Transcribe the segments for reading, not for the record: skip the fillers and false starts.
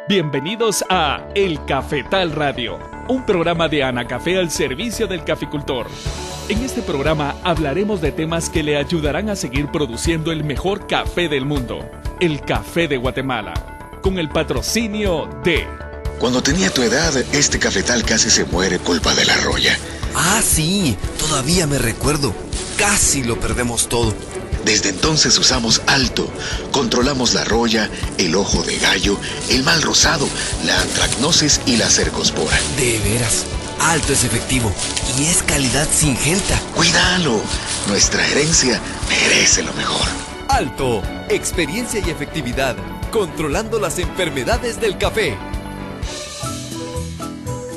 Bienvenidos a El Cafetal Radio, un programa de Anacafé al servicio del caficultor. En este programa hablaremos de temas que le ayudarán a seguir produciendo el mejor café del mundo, el café de Guatemala, con el patrocinio de... Cuando tenía tu edad, este cafetal casi se muere culpa de la roya. Ah, sí, todavía me recuerdo. Casi lo perdemos todo. Desde entonces usamos Alto. Controlamos la roya, el ojo de gallo, el mal rosado, la antracnosis y la cercospora. De veras, Alto es efectivo y es calidad Syngenta. ¡Cuídalo! Nuestra herencia merece lo mejor. Alto, experiencia y efectividad, controlando las enfermedades del café.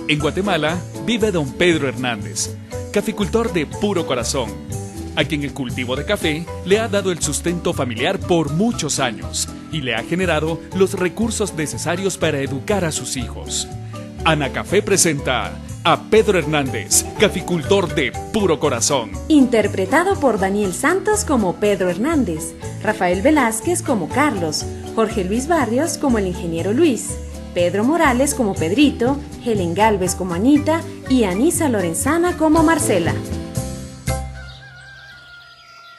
En Guatemala vive don Pedro Hernández, caficultor de puro corazón, a quien el cultivo de café le ha dado el sustento familiar por muchos años y le ha generado los recursos necesarios para educar a sus hijos. Anacafé presenta a Pedro Hernández, caficultor de puro corazón. Interpretado por Daniel Santos como Pedro Hernández, Rafael Velázquez como Carlos, Jorge Luis Barrios como el ingeniero Luis, Pedro Morales como Pedrito, Helen Galvez como Anita y Anisa Lorenzana como Marcela.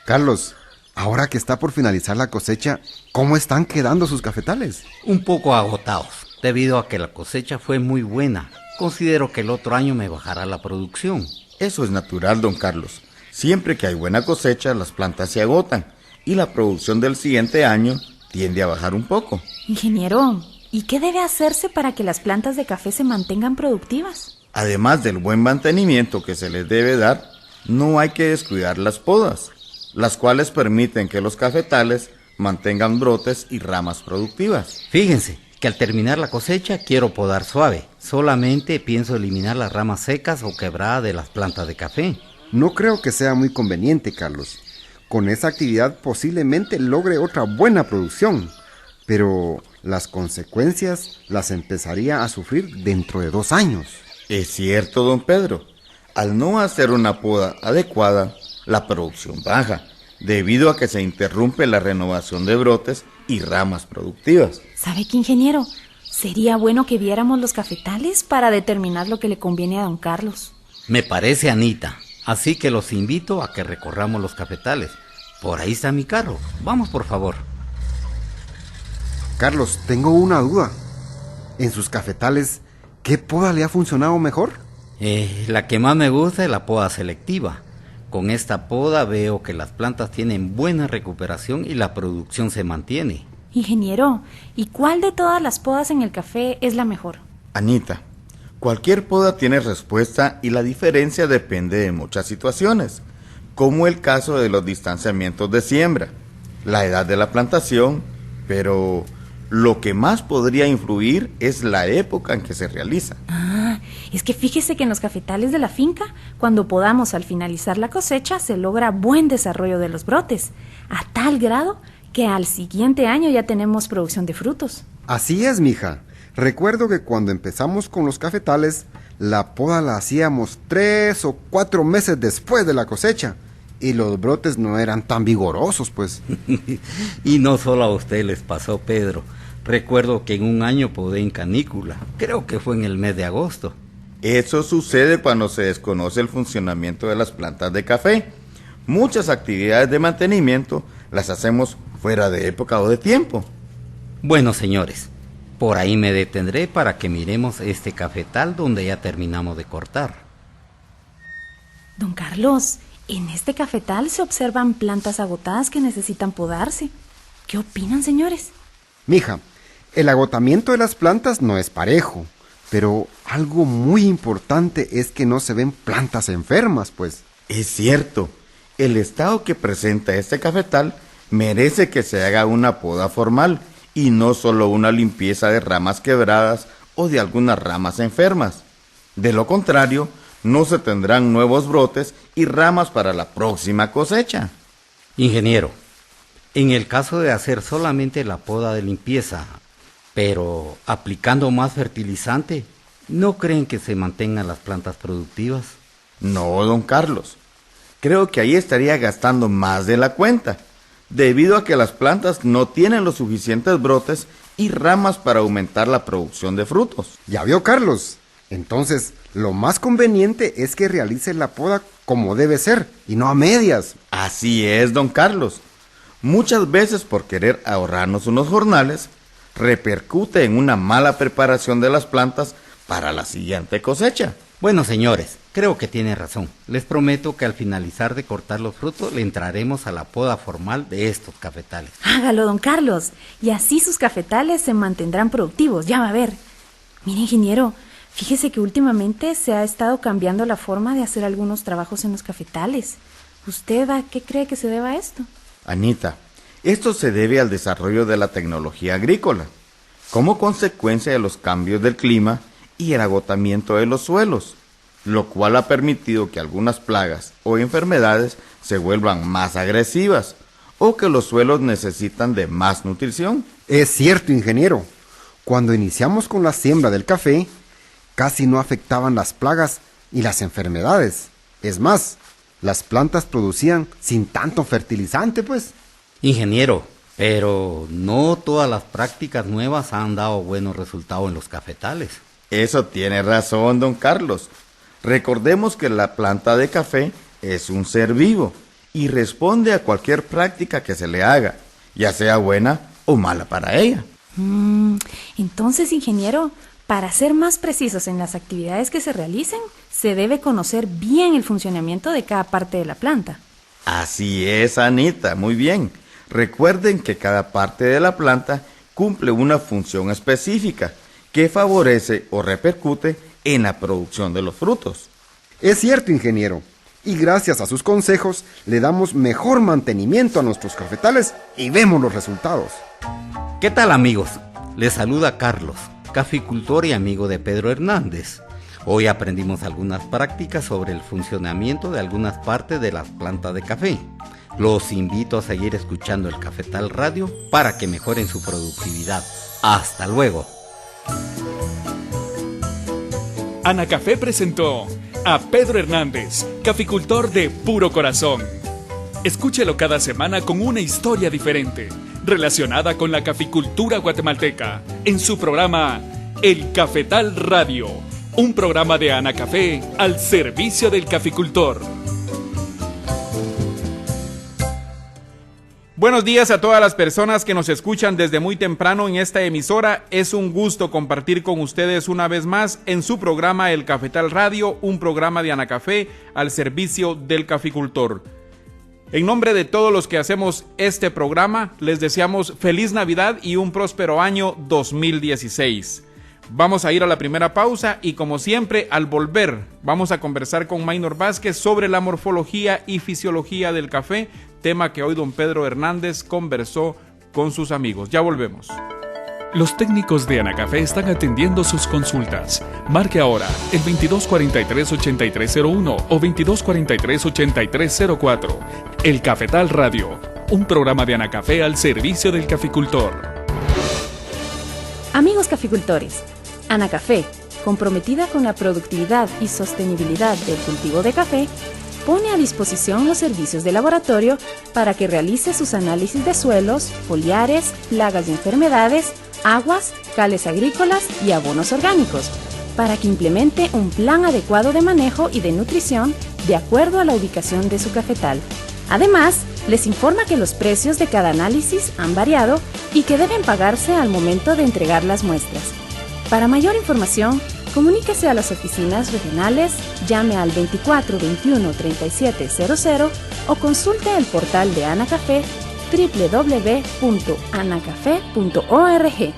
Carlos, ahora que está por finalizar la cosecha, ¿cómo están quedando sus cafetales? Un poco agotados, debido a que la cosecha fue muy buena. Considero que el otro año me bajará la producción. Eso es natural, don Carlos. Siempre que hay buena cosecha, las plantas se agotan y la producción del siguiente año tiende a bajar un poco. Ingeniero, ¿y qué debe hacerse para que las plantas de café se mantengan productivas? Además del buen mantenimiento que se les debe dar, no hay que descuidar las podas, las cuales permiten que los cafetales mantengan brotes y ramas productivas. Fíjense que al terminar la cosecha quiero podar suave. Solamente pienso eliminar las ramas secas o quebradas de las plantas de café. No creo que sea muy conveniente, Carlos. Con esa actividad posiblemente logre otra buena producción, pero las consecuencias las empezaría a sufrir dentro de 2 años. Es cierto, don Pedro. Al no hacer una poda adecuada, la producción baja, debido a que se interrumpe la renovación de brotes y ramas productivas. ¿Sabe qué, ingeniero? Sería bueno que viéramos los cafetales para determinar lo que le conviene a don Carlos. Me parece, Anita. Así que los invito a que recorramos los cafetales. Por ahí está mi carro. Vamos, por favor. Carlos, tengo una duda. En sus cafetales, ¿qué poda le ha funcionado mejor? La que más me gusta es la poda selectiva. Con esta poda veo que las plantas tienen buena recuperación y la producción se mantiene. Ingeniero, ¿y cuál de todas las podas en el café es la mejor? Anita, cualquier poda tiene respuesta y la diferencia depende de muchas situaciones, como el caso de los distanciamientos de siembra, la edad de la plantación, pero lo que más podría influir es la época en que se realiza. Es que fíjese que en los cafetales de la finca, cuando podamos al finalizar la cosecha, se logra buen desarrollo de los brotes, a tal grado que al siguiente año ya tenemos producción de frutos. Así es, mija. Recuerdo que cuando empezamos con los cafetales, la poda la hacíamos 3 o 4 meses después de la cosecha, y los brotes no eran tan vigorosos, pues. Y no solo a usted les pasó, Pedro. Recuerdo que en un año podé en canícula, creo que fue en el mes de agosto. Eso sucede cuando se desconoce el funcionamiento de las plantas de café. Muchas actividades de mantenimiento las hacemos fuera de época o de tiempo. Bueno, señores, por ahí me detendré para que miremos este cafetal donde ya terminamos de cortar. Don Carlos, en este cafetal se observan plantas agotadas que necesitan podarse. ¿Qué opinan, señores? Mija, el agotamiento de las plantas no es parejo, pero algo muy importante es que no se ven plantas enfermas, pues. Es cierto, el estado que presenta este cafetal merece que se haga una poda formal y no solo una limpieza de ramas quebradas o de algunas ramas enfermas. De lo contrario, no se tendrán nuevos brotes y ramas para la próxima cosecha. Ingeniero, en el caso de hacer solamente la poda de limpieza, pero aplicando más fertilizante, ¿no creen que se mantengan las plantas productivas? No, don Carlos. Creo que ahí estaría gastando más de la cuenta. debido a que las plantas no tienen los suficientes brotes y ramas para aumentar la producción de frutos. Ya vio, Carlos. Entonces, lo más conveniente es que realice la poda como debe ser y no a medias. Así es, don Carlos. Muchas veces, por querer ahorrarnos unos jornales, repercute en una mala preparación de las plantas para la siguiente cosecha. Bueno, señores, creo que tiene razón. Les prometo que al finalizar de cortar los frutos le entraremos a la poda formal de estos cafetales. Hágalo, don Carlos, y así sus cafetales se mantendrán productivos, ya va a ver. Mire, ingeniero, fíjese que últimamente se ha estado cambiando la forma de hacer algunos trabajos en los cafetales. ¿Usted a qué cree que se deba esto? Anita, esto se debe al desarrollo de la tecnología agrícola, como consecuencia de los cambios del clima y el agotamiento de los suelos, lo cual ha permitido que algunas plagas o enfermedades se vuelvan más agresivas o que los suelos necesitan de más nutrición. Es cierto, ingeniero. Cuando iniciamos con la siembra del café, casi no afectaban las plagas y las enfermedades. Es más, las plantas producían sin tanto fertilizante, pues. Ingeniero, pero no todas las prácticas nuevas han dado buenos resultados en los cafetales. Eso tiene razón, don Carlos. Recordemos que la planta de café es un ser vivo y responde a cualquier práctica que se le haga, ya sea buena o mala para ella. Entonces, ingeniero, para ser más precisos en las actividades que se realicen, se debe conocer bien el funcionamiento de cada parte de la planta. Así es, Anita, muy bien. Recuerden que cada parte de la planta cumple una función específica que favorece o repercute en la producción de los frutos. Es cierto, ingeniero. Y gracias a sus consejos, le damos mejor mantenimiento a nuestros cafetales y vemos los resultados. ¿Qué tal, amigos? Les saluda Carlos, caficultor y amigo de Pedro Hernández. Hoy aprendimos algunas prácticas sobre el funcionamiento de algunas partes de las plantas de café. Los invito a seguir escuchando el Cafetal Radio para que mejoren su productividad. ¡Hasta luego! Anacafé presentó a Pedro Hernández, caficultor de puro corazón. Escúchelo cada semana con una historia diferente, relacionada con la caficultura guatemalteca, en su programa El Cafetal Radio, un programa de Anacafé al servicio del caficultor. Buenos días a todas las personas que nos escuchan desde muy temprano en esta emisora. Es un gusto compartir con ustedes una vez más en su programa El Cafetal Radio, un programa de Anacafé al servicio del caficultor. En nombre de todos los que hacemos este programa, les deseamos feliz Navidad y un próspero año 2016. Vamos a ir a la primera pausa y, como siempre, al volver vamos a conversar con Maynor Vázquez sobre la morfología y fisiología del café, tema que hoy don Pedro Hernández conversó con sus amigos. Ya volvemos. Los técnicos de Anacafé están atendiendo sus consultas. Marque ahora el 2243-8301 o 2243-8304. El Cafetal Radio, un programa de Anacafé al servicio del caficultor. Amigos caficultores, Anacafé, comprometida con la productividad y sostenibilidad del cultivo de café, pone a disposición los servicios de laboratorio para que realice sus análisis de suelos, foliares, plagas y enfermedades, aguas, cales agrícolas y abonos orgánicos, para que implemente un plan adecuado de manejo y de nutrición de acuerdo a la ubicación de su cafetal. Además, les informa que los precios de cada análisis han variado y que deben pagarse al momento de entregar las muestras. Para mayor información, comuníquese a las oficinas regionales, llame al 24 21 37 00 o consulte el portal de Anacafé www.anacafé.org.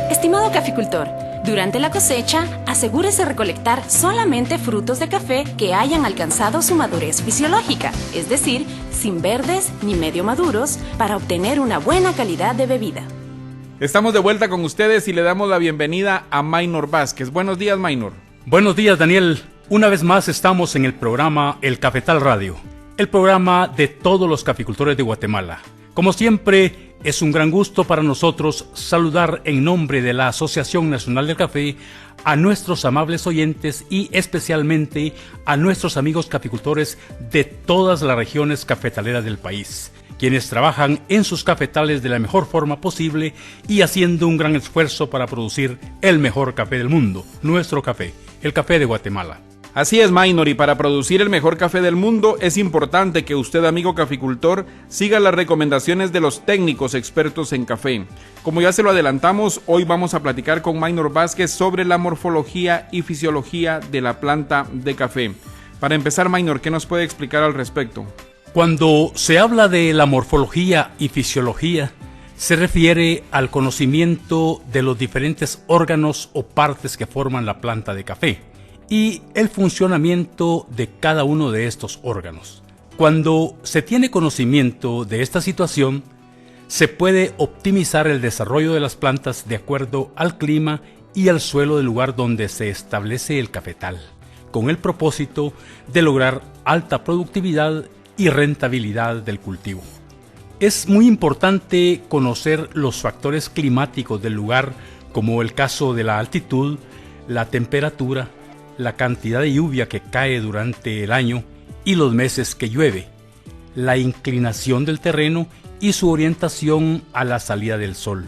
Estimado caficultor, durante la cosecha, asegúrese recolectar solamente frutos de café que hayan alcanzado su madurez fisiológica, es decir, sin verdes ni medio maduros, para obtener una buena calidad de bebida. Estamos de vuelta con ustedes y le damos la bienvenida a Maynor Vázquez. Buenos días, Maynor. Buenos días, Daniel. Una vez más estamos en el programa El Cafetal Radio, el programa de todos los caficultores de Guatemala. Como siempre, es un gran gusto para nosotros saludar en nombre de la Asociación Nacional del Café a nuestros amables oyentes y especialmente a nuestros amigos caficultores de todas las regiones cafetaleras del país, quienes trabajan en sus cafetales de la mejor forma posible y haciendo un gran esfuerzo para producir el mejor café del mundo, nuestro café, el café de Guatemala. Así es, Maynor, y para producir el mejor café del mundo es importante que usted, amigo caficultor, siga las recomendaciones de los técnicos expertos en café. Como ya se lo adelantamos, hoy vamos a platicar con Maynor Vázquez sobre la morfología y fisiología de la planta de café. Para empezar, Maynor, ¿qué nos puede explicar al respecto? Cuando se habla de la morfología y fisiología, se refiere al conocimiento de los diferentes órganos o partes que forman la planta de café y el funcionamiento de cada uno de estos órganos. Cuando se tiene conocimiento de esta situación, se puede optimizar el desarrollo de las plantas de acuerdo al clima y al suelo del lugar donde se establece el cafetal, con el propósito de lograr alta productividad y rentabilidad del cultivo. Es muy importante conocer los factores climáticos del lugar, como el caso de la altitud, la temperatura, la cantidad de lluvia que cae durante el año y los meses que llueve, la inclinación del terreno y su orientación a la salida del sol.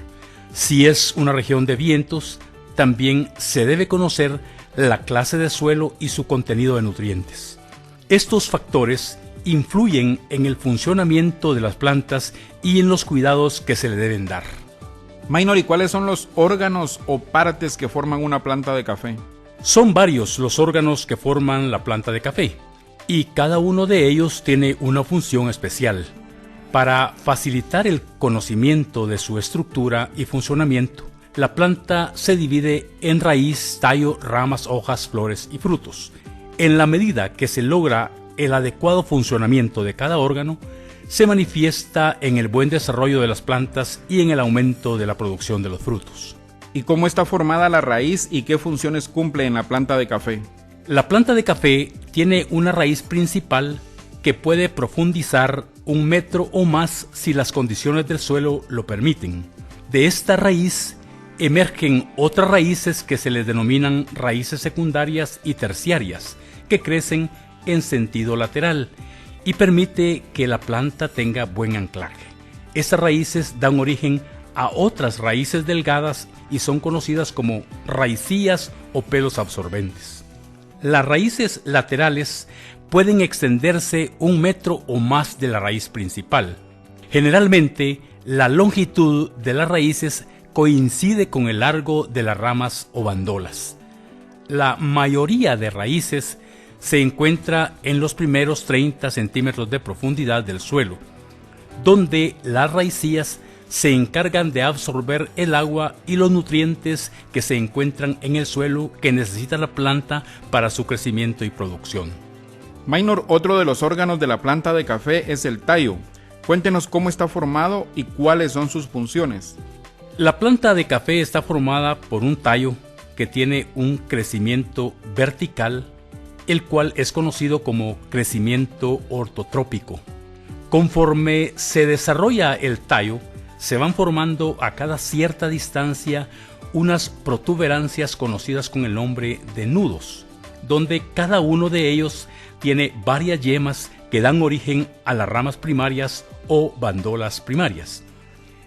Si es una región de vientos, también se debe conocer la clase de suelo y su contenido de nutrientes. Estos factores influyen en el funcionamiento de las plantas y en los cuidados que se le deben dar. Maynor, ¿y cuáles son los órganos o partes que forman una planta de café? Son varios los órganos que forman la planta de café, y cada uno de ellos tiene una función especial. Para facilitar el conocimiento de su estructura y funcionamiento, la planta se divide en raíz, tallo, ramas, hojas, flores y frutos. En la medida que se logra el adecuado funcionamiento de cada órgano, se manifiesta en el buen desarrollo de las plantas y en el aumento de la producción de los frutos. ¿Y cómo está formada la raíz y qué funciones cumple en la planta de café? La planta de café tiene una raíz principal que puede profundizar 1 metro o más si las condiciones del suelo lo permiten. De esta raíz emergen otras raíces que se les denominan raíces secundarias y terciarias, que crecen en sentido lateral y permite que la planta tenga buen anclaje. Estas raíces dan origen a otras raíces delgadas y son conocidas como raicillas o pelos absorbentes. Las raíces laterales pueden extenderse 1 metro o más de la raíz principal. Generalmente, la longitud de las raíces coincide con el largo de las ramas o bandolas. La mayoría de raíces se encuentra en los primeros 30 centímetros de profundidad del suelo, donde las raicillas se encargan de absorber el agua y los nutrientes que se encuentran en el suelo que necesita la planta para su crecimiento y producción. Maynor, otro de los órganos de la planta de café es el tallo. Cuéntenos cómo está formado y cuáles son sus funciones. La planta de café está formada por un tallo que tiene un crecimiento vertical, el cual es conocido como crecimiento ortotrópico. Conforme se desarrolla el tallo, se van formando a cada cierta distancia unas protuberancias conocidas con el nombre de nudos, donde cada uno de ellos tiene varias yemas que dan origen a las ramas primarias o bandolas primarias.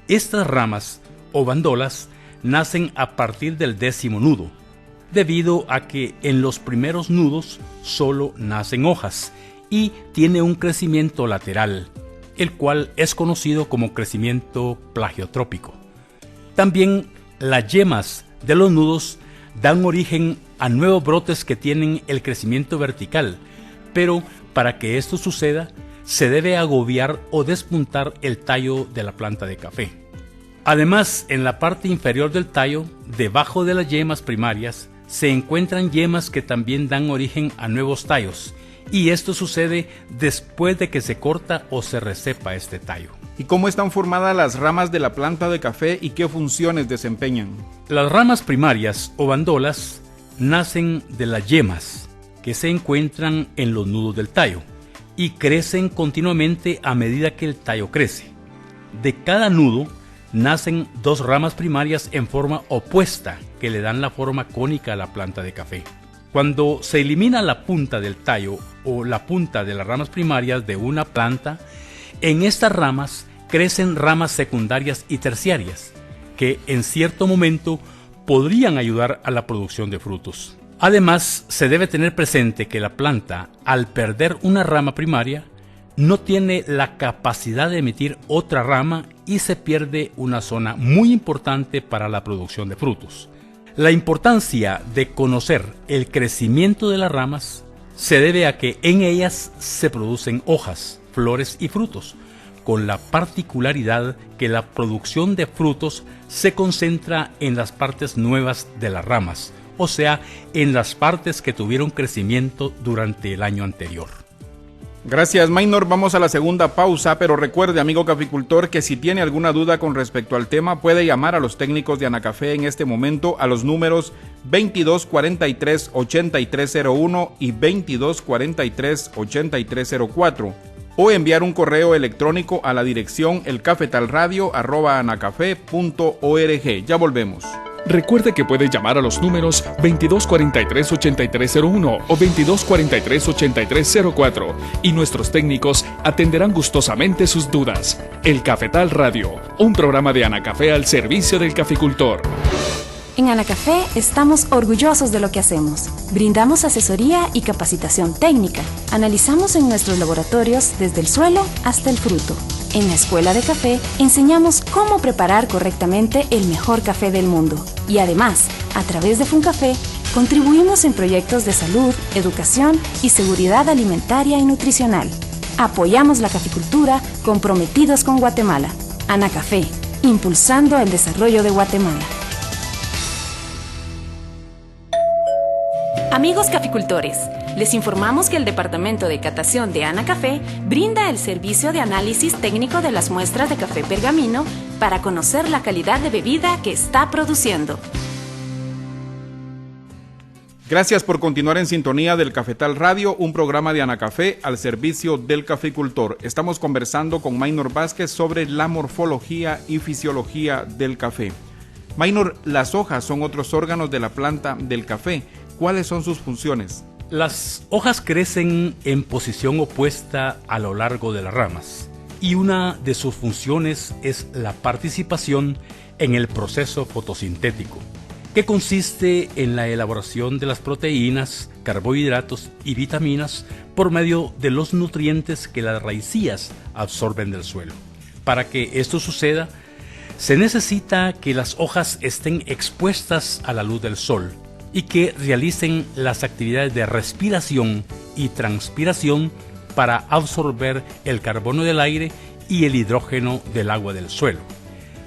Estas ramas o bandolas nacen a partir del 10º nudo, debido a que en los primeros nudos solo nacen hojas y tiene un crecimiento lateral, el cual es conocido como crecimiento plagiotrópico. También las yemas de los nudos dan origen a nuevos brotes que tienen el crecimiento vertical, pero para que esto suceda, se debe agobiar o despuntar el tallo de la planta de café. Además, en la parte inferior del tallo, debajo de las yemas primarias, se encuentran yemas que también dan origen a nuevos tallos, y esto sucede después de que se corta o se recepa este tallo. ¿Y cómo están formadas las ramas de la planta de café y qué funciones desempeñan? Las ramas primarias o bandolas nacen de las yemas que se encuentran en los nudos del tallo y crecen continuamente a medida que el tallo crece. De cada nudo nacen dos ramas primarias en forma opuesta que le dan la forma cónica a la planta de café. Cuando se elimina la punta del tallo o la punta de las ramas primarias de una planta, en estas ramas crecen ramas secundarias y terciarias, que en cierto momento podrían ayudar a la producción de frutos. Además, se debe tener presente que la planta, al perder una rama primaria, no tiene la capacidad de emitir otra rama y se pierde una zona muy importante para la producción de frutos. La importancia de conocer el crecimiento de las ramas se debe a que en ellas se producen hojas, flores y frutos, con la particularidad que la producción de frutos se concentra en las partes nuevas de las ramas, o sea, en las partes que tuvieron crecimiento durante el año anterior. Gracias, Maynor. Vamos a la segunda pausa, pero recuerde, amigo caficultor, que si tiene alguna duda con respecto al tema, puede llamar a los técnicos de Anacafé en este momento a los números 2243-8301 y 2243-8304 o enviar un correo electrónico a la dirección elcafetalradio@anacafé.org. Ya volvemos. Recuerde que puede llamar a los números 2243-8301 o 2243-8304 y nuestros técnicos atenderán gustosamente sus dudas. El Cafetal Radio, un programa de Anacafé al servicio del caficultor. En Anacafé estamos orgullosos de lo que hacemos. Brindamos asesoría y capacitación técnica. Analizamos en nuestros laboratorios desde el suelo hasta el fruto. En la Escuela de Café enseñamos cómo preparar correctamente el mejor café del mundo. Y además, a través de FUNCAFÉ, contribuimos en proyectos de salud, educación y seguridad alimentaria y nutricional. Apoyamos la caficultura, comprometidos con Guatemala. Anacafé, impulsando el desarrollo de Guatemala. Amigos caficultores, les informamos que el Departamento de Catación de Anacafé brinda el servicio de análisis técnico de las muestras de café pergamino para conocer la calidad de bebida que está produciendo. Gracias por continuar en sintonía del Cafetal Radio, un programa de Anacafé al servicio del caficultor. Estamos conversando con Maynor Vázquez sobre la morfología y fisiología del café. Maynor, las hojas son otros órganos de la planta del café. ¿Cuáles son sus funciones? Las hojas crecen en posición opuesta a lo largo de las ramas y una de sus funciones es la participación en el proceso fotosintético, que consiste en la elaboración de las proteínas, carbohidratos y vitaminas por medio de los nutrientes que las raicillas absorben del suelo. Para que esto suceda, se necesita que las hojas estén expuestas a la luz del sol y que realicen las actividades de respiración y transpiración para absorber el carbono del aire y el hidrógeno del agua del suelo.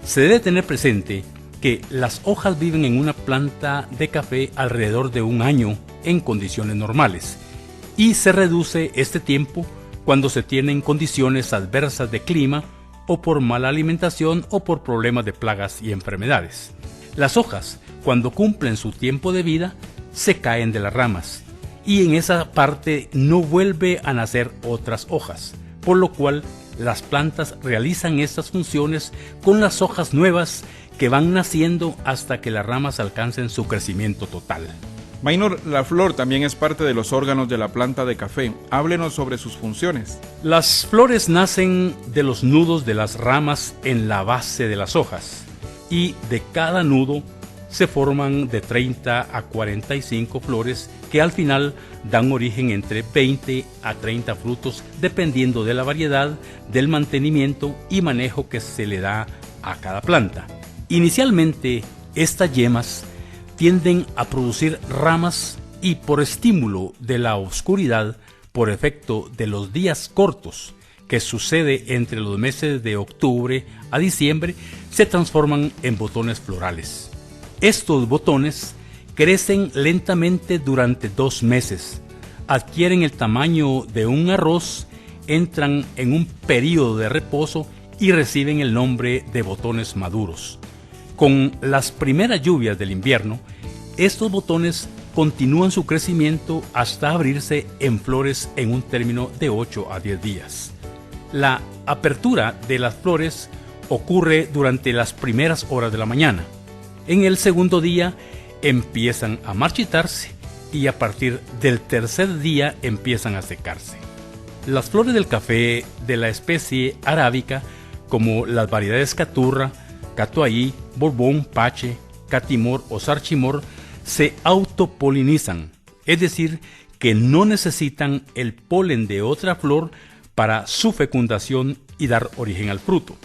Se debe tener presente que las hojas viven en una planta de café alrededor de un año en condiciones normales y se reduce este tiempo cuando se tienen condiciones adversas de clima o por mala alimentación o por problemas de plagas y enfermedades. Las hojas, cuando cumplen su tiempo de vida, se caen de las ramas y en esa parte no vuelve a nacer otras hojas, por lo cual las plantas realizan estas funciones con las hojas nuevas que van naciendo hasta que las ramas alcancen su crecimiento total. Maynor, la flor también es parte de los órganos de la planta de café. Háblenos sobre sus funciones. Las flores nacen de los nudos de las ramas en la base de las hojas y de cada nudo se forman de 30 a 45 flores que al final dan origen entre 20 a 30 frutos dependiendo de la variedad, del mantenimiento y manejo que se le da a cada planta. Inicialmente, estas yemas tienden a producir ramas y por estímulo de la oscuridad, por efecto de los días cortos que sucede entre los meses de octubre a diciembre, se transforman en botones florales. Estos botones crecen lentamente durante 2 meses, adquieren el tamaño de un arroz, entran en un período de reposo y reciben el nombre de botones maduros. Con las primeras lluvias del invierno, estos botones continúan su crecimiento hasta abrirse en flores en un término de 8 a 10 días. La apertura de las flores ocurre durante las primeras horas de la mañana. En el segundo día empiezan a marchitarse y a partir del tercer día empiezan a secarse. Las flores del café de la especie arábica, como las variedades caturra, catuahí, borbón, pache, catimor o sarchimor, se autopolinizan, es decir, que no necesitan el polen de otra flor para su fecundación y dar origen al fruto.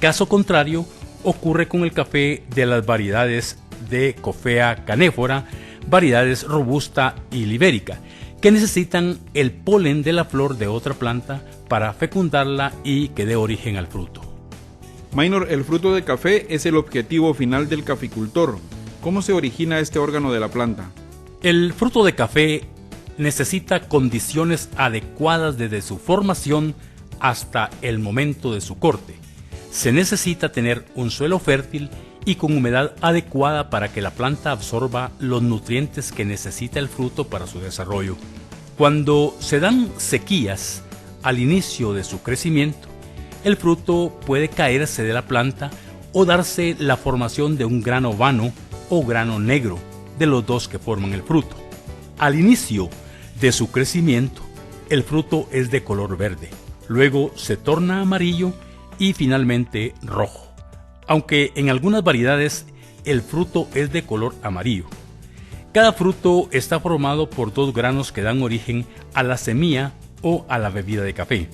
Caso contrario, ocurre con el café de las variedades de Coffea canéfora, variedades robusta y libérica, que necesitan el polen de la flor de otra planta para fecundarla y que dé origen al fruto. Maynor, el fruto de café es el objetivo final del caficultor. ¿Cómo se origina este órgano de la planta? El fruto de café necesita condiciones adecuadas desde su formación hasta el momento de su corte. Se necesita tener un suelo fértil y con humedad adecuada para que la planta absorba los nutrientes que necesita el fruto para su desarrollo. Cuando se dan sequías al inicio de su crecimiento, el fruto puede caerse de la planta o darse la formación de un grano vano o grano negro, de los dos que forman el fruto. Al inicio de su crecimiento, el fruto es de color verde, luego se torna amarillo y finalmente rojo, aunque en algunas variedades el fruto es de color amarillo. Cada fruto está formado por dos granos que dan origen a la semilla o a la bebida de café.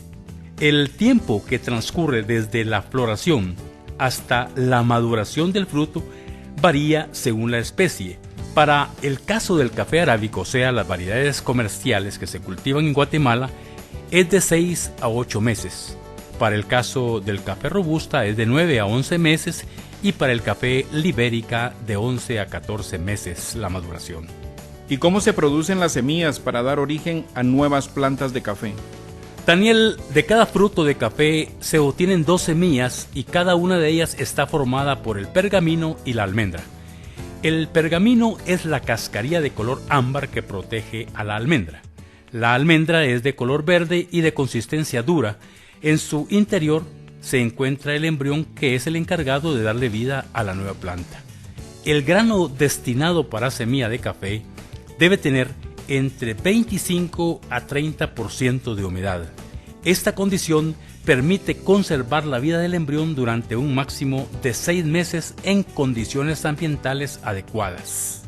El tiempo que transcurre desde la floración hasta la maduración del fruto varía según la especie. Para el caso del café arábico, o sea, las variedades comerciales que se cultivan en Guatemala, es de 6 a 8 meses. Para el caso del café robusta es de 9 a 11 meses y para el café libérica de 11 a 14 meses la maduración. ¿Y cómo se producen las semillas para dar origen a nuevas plantas de café? Daniel, de cada fruto de café se obtienen 2 semillas y cada una de ellas está formada por el pergamino y la almendra. El pergamino es la cascarilla de color ámbar que protege a la almendra. La almendra es de color verde y de consistencia dura. En su interior se encuentra el embrión que es el encargado de darle vida a la nueva planta. El grano destinado para semilla de café debe tener entre 25 a 30% de humedad. Esta condición permite conservar la vida del embrión durante un máximo de 6 meses en condiciones ambientales adecuadas.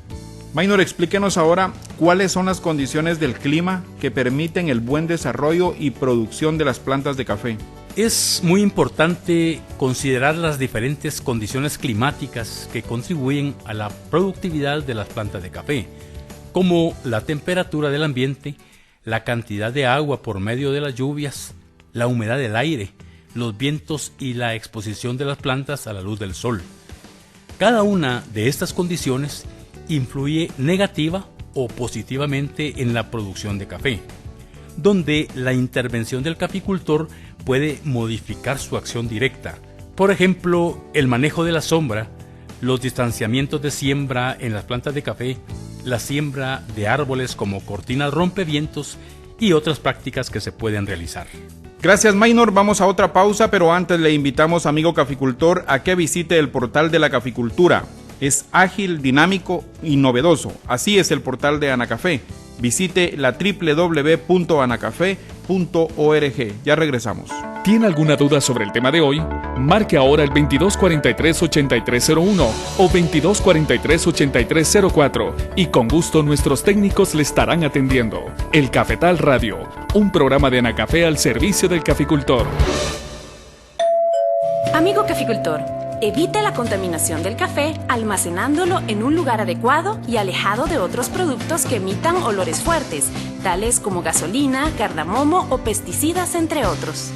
Maynor, explíquenos ahora cuáles son las condiciones del clima que permiten el buen desarrollo y producción de las plantas de café. Es muy importante considerar las diferentes condiciones climáticas que contribuyen a la productividad de las plantas de café, como la temperatura del ambiente, la cantidad de agua por medio de las lluvias, la humedad del aire, los vientos y la exposición de las plantas a la luz del sol. Cada una de estas condiciones influye negativa o positivamente en la producción de café, donde la intervención del caficultor puede modificar su acción directa. Por ejemplo, el manejo de la sombra, los distanciamientos de siembra en las plantas de café, la siembra de árboles como cortinas rompevientos y otras prácticas que se pueden realizar. Gracias, Maynor. Vamos a otra pausa, pero antes le invitamos, amigo caficultor, a que visite el portal de la caficultura. Es ágil, dinámico y novedoso. Así es el portal de Anacafé. Visite la www.anacafé.org. Ya regresamos. ¿Tiene alguna duda sobre el tema de hoy? Marque ahora el 2243-8301 o 2243-8304 y con gusto nuestros técnicos le estarán atendiendo. El Cafetal Radio, un programa de Anacafé al servicio del caficultor. Amigo caficultor, evite la contaminación del café almacenándolo en un lugar adecuado y alejado de otros productos que emitan olores fuertes, tales como gasolina, cardamomo o pesticidas, entre otros.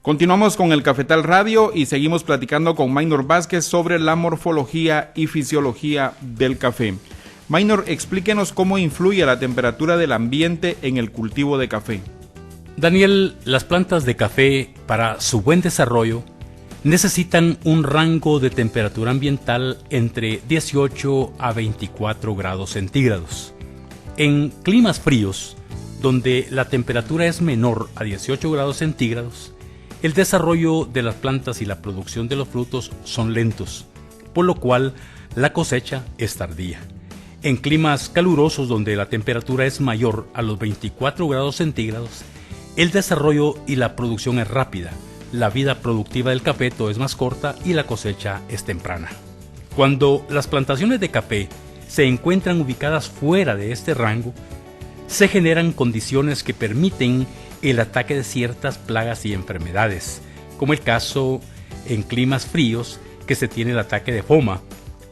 Continuamos con el Cafetal Radio y seguimos platicando con Maynor Vázquez sobre la morfología y fisiología del café. Maynor, explíquenos cómo influye la temperatura del ambiente en el cultivo de café. Daniel, las plantas de café, para su buen desarrollo, necesitan un rango de temperatura ambiental entre 18 a 24 grados centígrados. En climas fríos, donde la temperatura es menor a 18 grados centígrados, el desarrollo de las plantas y la producción de los frutos son lentos, por lo cual la cosecha es tardía. En climas calurosos donde la temperatura es mayor a los 24 grados centígrados, el desarrollo y la producción es rápida, la vida productiva del cafeto es más corta y la cosecha es temprana. Cuando las plantaciones de café se encuentran ubicadas fuera de este rango, se generan condiciones que permiten el ataque de ciertas plagas y enfermedades, como el caso en climas fríos que se tiene el ataque de foma,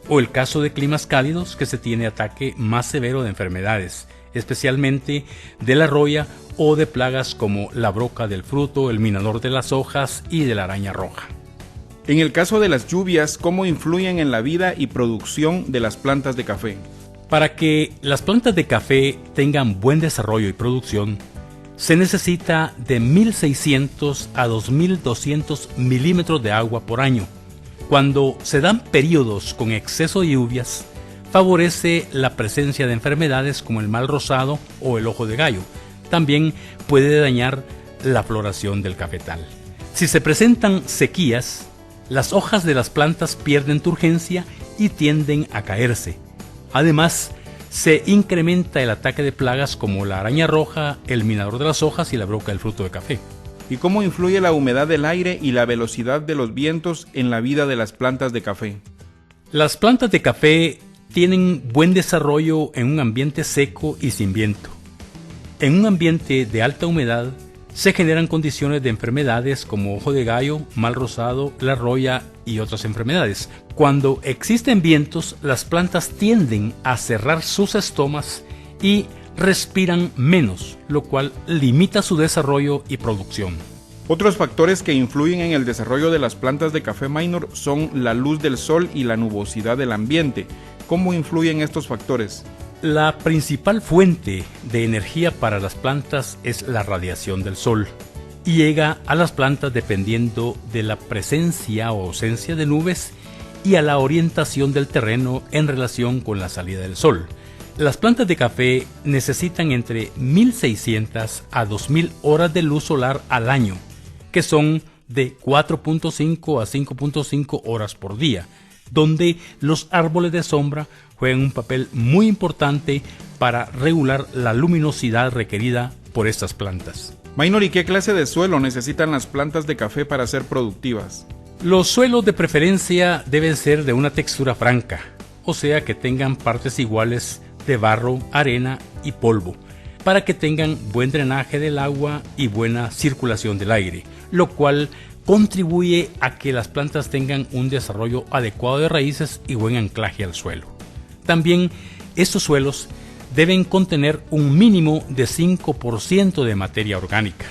o el caso de climas cálidos que se tiene ataque más severo de enfermedades, especialmente de la roya o de plagas como la broca del fruto, el minador de las hojas y de la araña roja. En el caso de las lluvias, ¿cómo influyen en la vida y producción de las plantas de café? Para que las plantas de café tengan buen desarrollo y producción, se necesita de 1.600 a 2.200 milímetros de agua por año. Cuando se dan periodos con exceso de lluvias, favorece la presencia de enfermedades como el mal rosado o el ojo de gallo. También puede dañar la floración del cafetal. Si se presentan sequías, las hojas de las plantas pierden turgencia y tienden a caerse. Además, se incrementa el ataque de plagas como la araña roja, el minador de las hojas y la broca del fruto de café. ¿Y cómo influye la humedad del aire y la velocidad de los vientos en la vida de las plantas de café? Las plantas de café tienen buen desarrollo en un ambiente seco y sin viento. En un ambiente de alta humedad se generan condiciones de enfermedades como ojo de gallo, mal rosado, la roya y otras enfermedades. Cuando existen vientos, las plantas tienden a cerrar sus estomas y respiran menos, lo cual limita su desarrollo y producción. Otros factores que influyen en el desarrollo de las plantas de café minor son la luz del sol y la nubosidad del ambiente. ¿Cómo influyen estos factores? La principal fuente de energía para las plantas es la radiación del sol y llega a las plantas dependiendo de la presencia o ausencia de nubes y a la orientación del terreno en relación con la salida del sol. Las plantas de café necesitan entre 1.600 a 2.000 horas de luz solar al año, que son de 4.5 a 5.5 horas por día, donde los árboles de sombra juegan un papel muy importante para regular la luminosidad requerida por estas plantas. Minor, ¿y qué clase de suelo necesitan las plantas de café para ser productivas? Los suelos de preferencia deben ser de una textura franca, o sea que tengan partes iguales de barro, arena y polvo, para que tengan buen drenaje del agua y buena circulación del aire, lo cual contribuye a que las plantas tengan un desarrollo adecuado de raíces y buen anclaje al suelo. También estos suelos deben contener un mínimo de 5% de materia orgánica,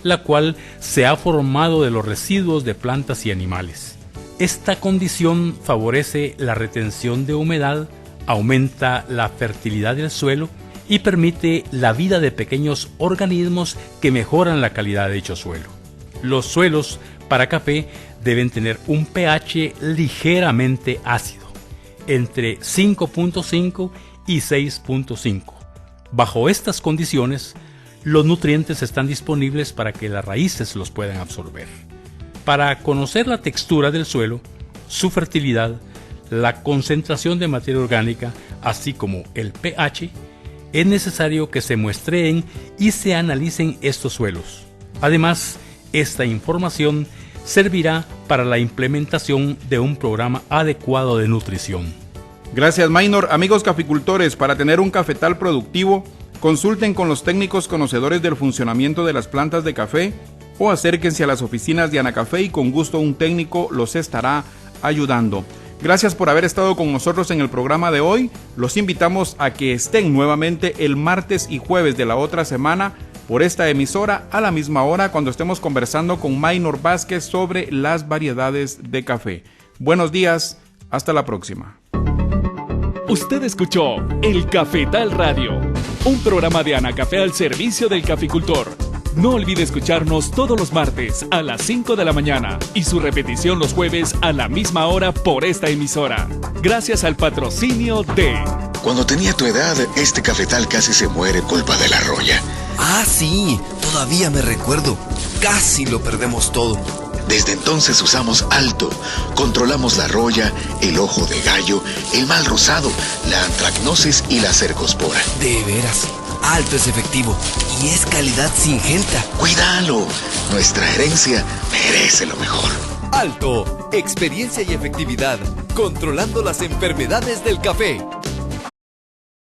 la cual se ha formado de los residuos de plantas y animales. Esta condición favorece la retención de humedad, aumenta la fertilidad del suelo y permite la vida de pequeños organismos que mejoran la calidad de dicho suelo. Los suelos para café deben tener un pH ligeramente ácido, entre 5.5 y 6.5. Bajo estas condiciones, los nutrientes están disponibles para que las raíces los puedan absorber. Para conocer la textura del suelo, su fertilidad, la concentración de materia orgánica, así como el pH, es necesario que se muestreen y se analicen estos suelos. Además, esta información servirá para la implementación de un programa adecuado de nutrición. Gracias, Minor. Amigos caficultores, para tener un cafetal productivo, consulten con los técnicos conocedores del funcionamiento de las plantas de café o acérquense a las oficinas de Anacafé y con gusto un técnico los estará ayudando. Gracias por haber estado con nosotros en el programa de hoy. Los invitamos a que estén nuevamente el martes y jueves de la otra semana por esta emisora a la misma hora cuando estemos conversando con Minor Vázquez sobre las variedades de café. Buenos días, hasta la próxima. Usted escuchó El Cafetal Radio, un programa de Anacafé al servicio del caficultor. No olvide escucharnos todos los martes a las 5 de la mañana y su repetición los jueves a la misma hora por esta emisora. Gracias al patrocinio de... Cuando tenía tu edad, este cafetal casi se muere culpa de la roya. Ah, sí, todavía me recuerdo. Casi lo perdemos todo. Desde entonces usamos Alto. Controlamos la roya, el ojo de gallo, el mal rosado, la antracnosis y la cercospora. De veras, Alto es efectivo y es calidad Syngenta. ¡Cuídalo! Nuestra herencia merece lo mejor. Alto, experiencia y efectividad, controlando las enfermedades del café.